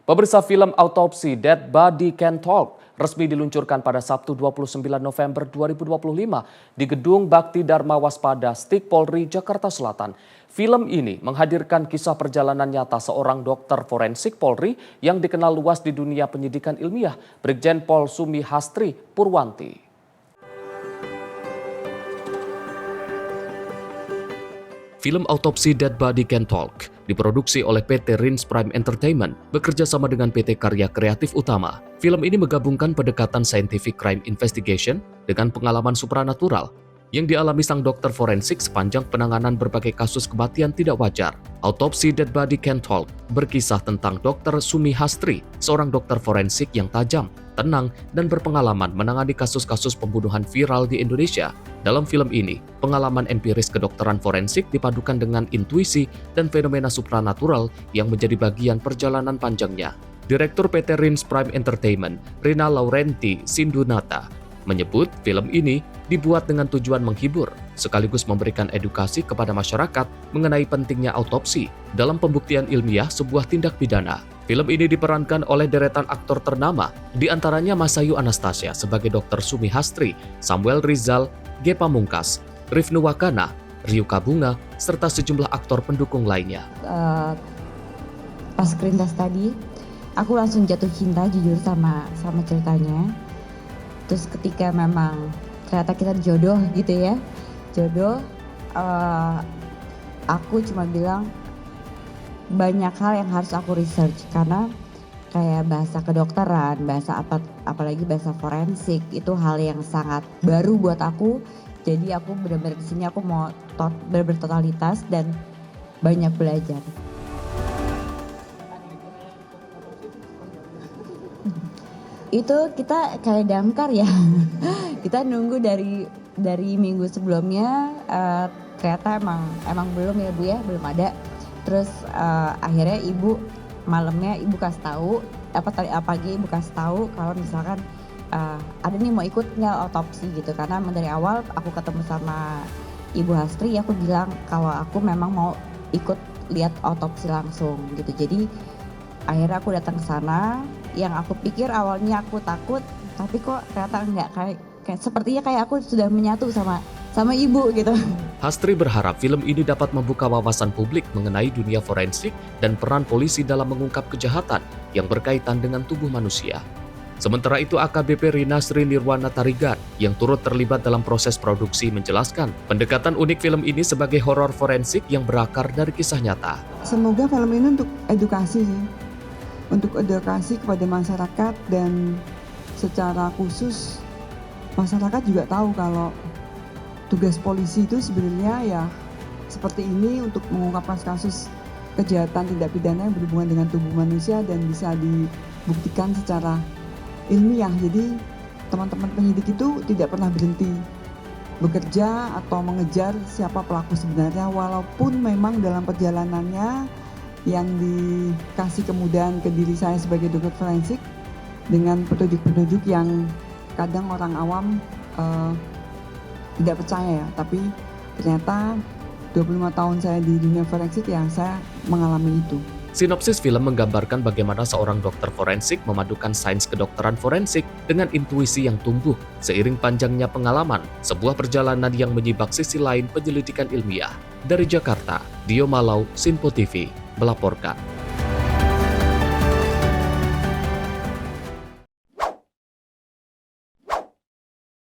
Pemirsa, film Autopsy Dead Body Can Talk resmi diluncurkan pada Sabtu 29 November 2025 di Gedung Bakti Dharma Waspada Stik Polri, Jakarta Selatan. Film ini menghadirkan kisah perjalanan nyata seorang dokter forensik Polri yang dikenal luas di dunia penyidikan ilmiah, Brigjen Pol Sumi Hastri Purwanti. Film Autopsy Dead Body Can Talk diproduksi oleh PT Rins Prime Entertainment bekerja sama dengan PT Karya Kreatif Utama. Film ini menggabungkan pendekatan scientific crime investigation dengan pengalaman supranatural yang dialami sang dokter forensik sepanjang penanganan berbagai kasus kematian tidak wajar. Autopsy Dead Body Can Talk berkisah tentang Dr. Sumi Hastri, seorang dokter forensik yang tajam, tenang, dan berpengalaman menangani kasus-kasus pembunuhan viral di Indonesia. Dalam film ini, pengalaman empiris kedokteran forensik dipadukan dengan intuisi dan fenomena supranatural yang menjadi bagian perjalanan panjangnya. Direktur PT Rins Prime Entertainment, Rina Laurenti Sindunata, menyebut film ini dibuat dengan tujuan menghibur, sekaligus memberikan edukasi kepada masyarakat mengenai pentingnya autopsi dalam pembuktian ilmiah sebuah tindak pidana. Film ini diperankan oleh deretan aktor ternama, diantaranya Masayu Anastasia sebagai Dr. Sumi Hastri, Samuel Rizal, Ge Pamungkas, Rifnu Wakana, Ryuka Bunga, serta sejumlah aktor pendukung lainnya. Pas kerintas tadi, aku langsung jatuh cinta jujur sama ceritanya. Terus ketika memang ternyata kita jodoh gitu ya, aku cuma bilang banyak hal yang harus aku research karena kayak bahasa kedokteran, apalagi bahasa forensik itu hal yang sangat baru buat aku. Jadi aku benar-benar di sini aku mau benar-benar totalitas dan banyak belajar. Itu kita kayak damkar ya. Kita nunggu dari minggu sebelumnya, ternyata emang belum ya Bu ya, belum ada. Terus akhirnya malamnya ibu kasih tahu, pagi ibu kasih tahu kalau misalkan ada nih mau ikut nggak autopsi gitu. Karena dari awal aku ketemu sama Ibu Hastri, aku bilang kalau aku memang mau ikut lihat autopsi langsung gitu. Jadi akhirnya aku datang ke sana. Yang aku pikir awalnya aku takut, tapi kok ternyata enggak, kayak sepertinya kayak aku sudah menyatu sama ibu gitu. Hastri berharap film ini dapat membuka wawasan publik mengenai dunia forensik dan peran polisi dalam mengungkap kejahatan yang berkaitan dengan tubuh manusia. Sementara itu, AKBP Rina Sri Nirwana Tarigan yang turut terlibat dalam proses produksi menjelaskan pendekatan unik film ini sebagai horor forensik yang berakar dari kisah nyata. Semoga film ini untuk edukasi kepada masyarakat, dan secara khusus masyarakat juga tahu kalau tugas polisi itu sebenarnya ya seperti ini, untuk mengungkap kasus kejahatan tindak pidana yang berhubungan dengan tubuh manusia dan bisa dibuktikan secara ilmiah. Jadi teman-teman penyidik itu tidak pernah berhenti bekerja atau mengejar siapa pelaku sebenarnya, walaupun memang dalam perjalanannya yang dikasih kemudahan ke diri saya sebagai dokter forensik dengan petunjuk-petunjuk yang kadang orang awam tidak percaya ya, tapi ternyata 25 tahun saya di dunia forensik ya saya mengalami itu. Sinopsis film menggambarkan bagaimana seorang dokter forensik memadukan sains kedokteran forensik dengan intuisi yang tumbuh seiring panjangnya pengalaman, sebuah perjalanan yang menyibak sisi lain penyelidikan ilmiah. Dari Jakarta, Dio Malau, Sinpo TV, melaporkan.